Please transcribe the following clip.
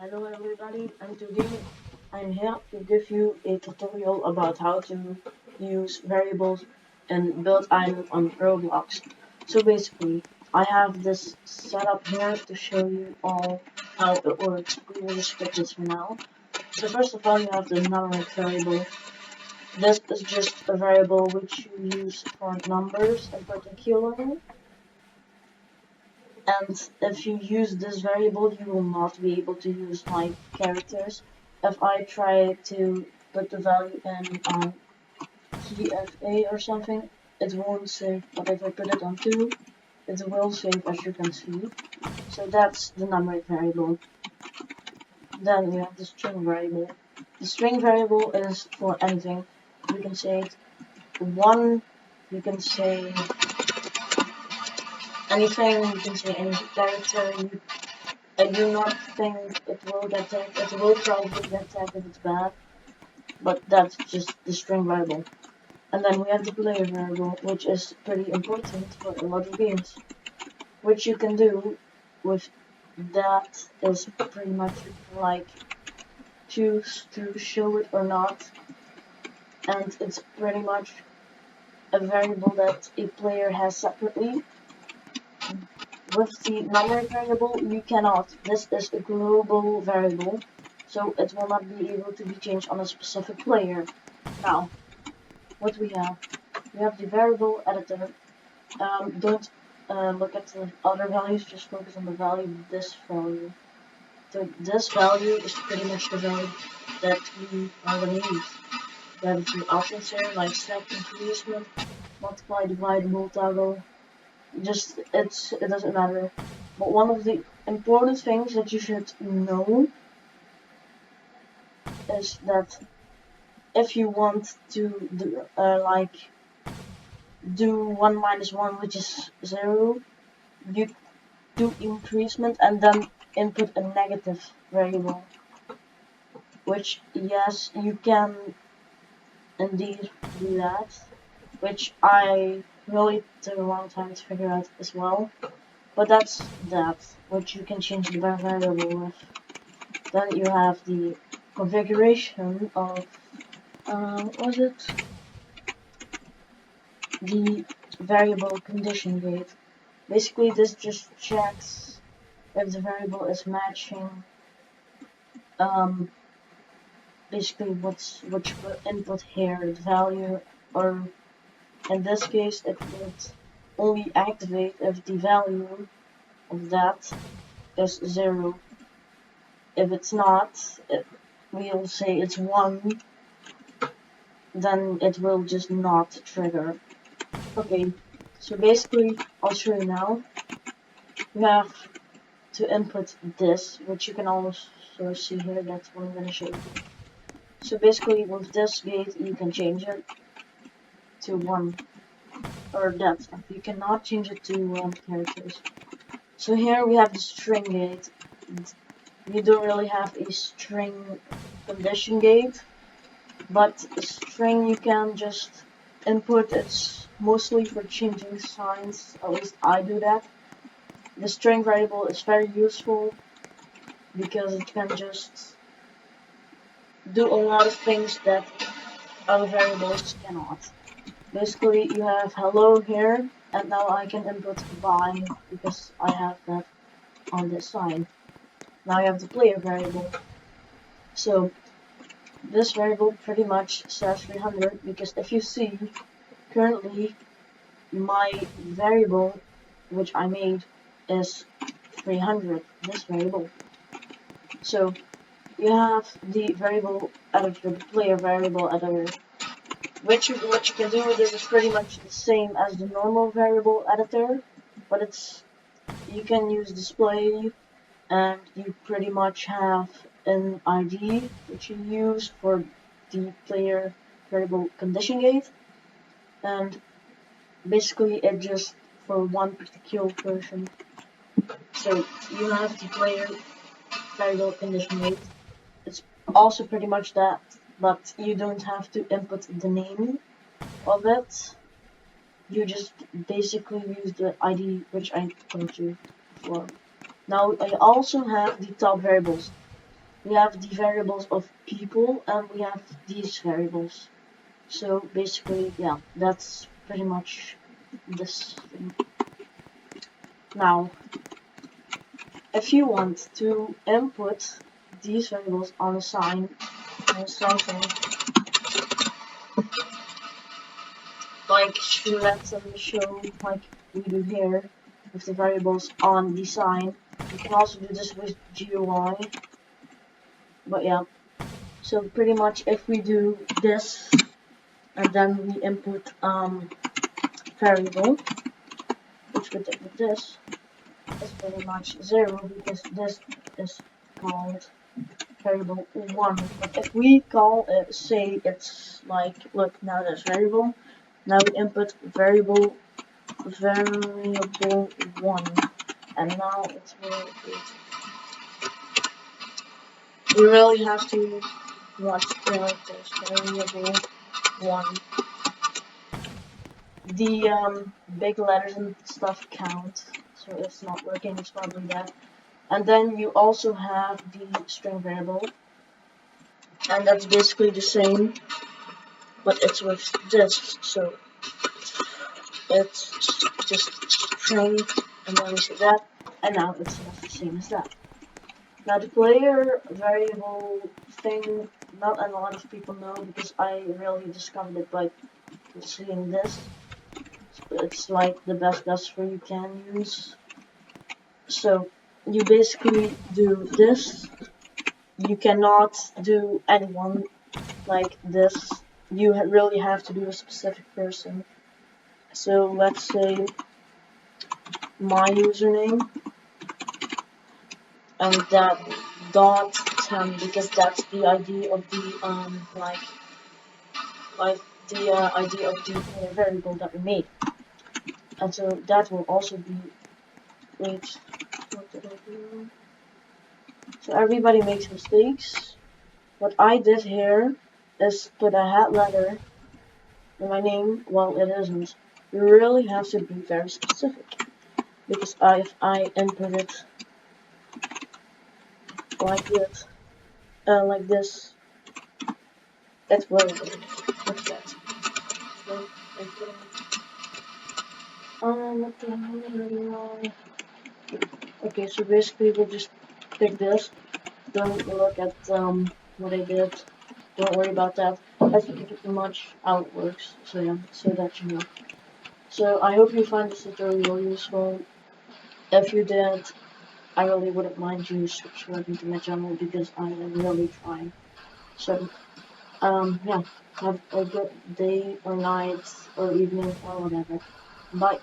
Hello everybody, and today I'm here to give you a tutorial about how to use variables and build items on Roblox. So basically, I have this set up here to show you all how it works. We will just skip this for now. So first of all, you have the numeric variable. This is just a variable which you use for numbers in particular. And if you use this variable, you will not be able to use my characters. If I try to put the value in TFA or something, it won't save, but if I put it on 2, it will save, as you can see. So that's the numeric variable. Then you have the string variable. The string variable is for anything. You can say it 1, you can say anything, you can say any character, I do not think it will get tagged. It will probably get tagged if it's bad, but that's just the string variable. And then we have the player variable, which is pretty important for a lot of games. Which you can do with that is pretty much like choose to show it or not. And it's pretty much a variable that a player has separately. With the numeric variable, you cannot. This is a global variable, so it will not be able to be changed on a specific player. Now, what we have the variable editor. Don't look at the other values, just focus on the value of this value. So this value is pretty much the value that we are going to use. We have a few options here, like stack, increasement, multiply, divide, toggle. It doesn't matter. But one of the important things that you should know is that if you want to do, do 1 minus 1, which is 0, you do increasement and then input a negative variable, which yes, you can indeed do that, which I really took a long time to figure out as well. But that's that, which you can change the variable with. Then you have the configuration of, was it? The variable condition gate. Basically, this just checks if the variable is matching, basically what you put input here, the value, or in this case, it would only activate if the value of that is 0. If it's not, we'll say it's 1, then it will just not trigger. Okay, so basically, I'll show you now. You have to input this, which you can also see here. That's what I'm going to show you. So basically, with this gate, you can change it to 1, or that. You cannot change it to characters. So here we have the string gate. You don't really have a string condition gate, but a string you can just input. It's mostly for changing signs, at least I do that. The string variable is very useful because it can just do a lot of things that other variables cannot. Basically, you have hello here, and now I can input bye because I have that on this side. Now you have the player variable. So this variable pretty much says 300 because if you see, currently my variable which I made is 300, this variable. So you have the variable editor, the player variable editor, what you can do with this is pretty much the same as the normal variable editor, but you can use display, and you pretty much have an ID which you use for the player variable condition gate, and basically it just for one particular person. So you have the player variable condition gate. It's also pretty much that, but you don't have to input the name of it. You just basically use the ID which I told you before. Now I also have the top variables. we have the variables of people, and we have these variables. So basically, yeah, that's pretty much this thing. Now, if you want to input these variables on a sign, on something, like let them show, like we do here, with the variables on the sign, you can also do this with GUI, but yeah. So pretty much if we do this, and then we input variable, which we did with this, is pretty much 0 because this is called variable 1. But if we call it, say it's like, look, now there's variable, now we input variable 1, and now it's very good. You really have to watch characters, variable 1. The big letters and stuff count, so it's not working, it's probably that. And then you also have the string variable, and that's basically the same, but it's with this, so it's just string, and then we see that, and now it's just the same as that. Now the player variable thing, not a lot of people know because I really discovered it by seeing this. It's like the best buffer you can use. So you basically do this. You cannot do anyone like this. You really have to do a specific person. So let's say my username and that dot 10 because that's the ID of the like the ID of the variable that we made. And so that will also be, wait, what did I do? So everybody makes mistakes. What I did here is put a hat letter in my name. Well, it isn't. You really have to be very specific because if I input it like this, it will look that. So what the hell? Okay, so basically we'll just pick this. Don't look at what I did. Don't worry about that. That's pretty much how it works. So yeah, so that you know. So I hope you find this tutorial useful. If you did, I really wouldn't mind you subscribing to my channel because I am really trying. So yeah, have a good day or night or evening or whatever. Bye.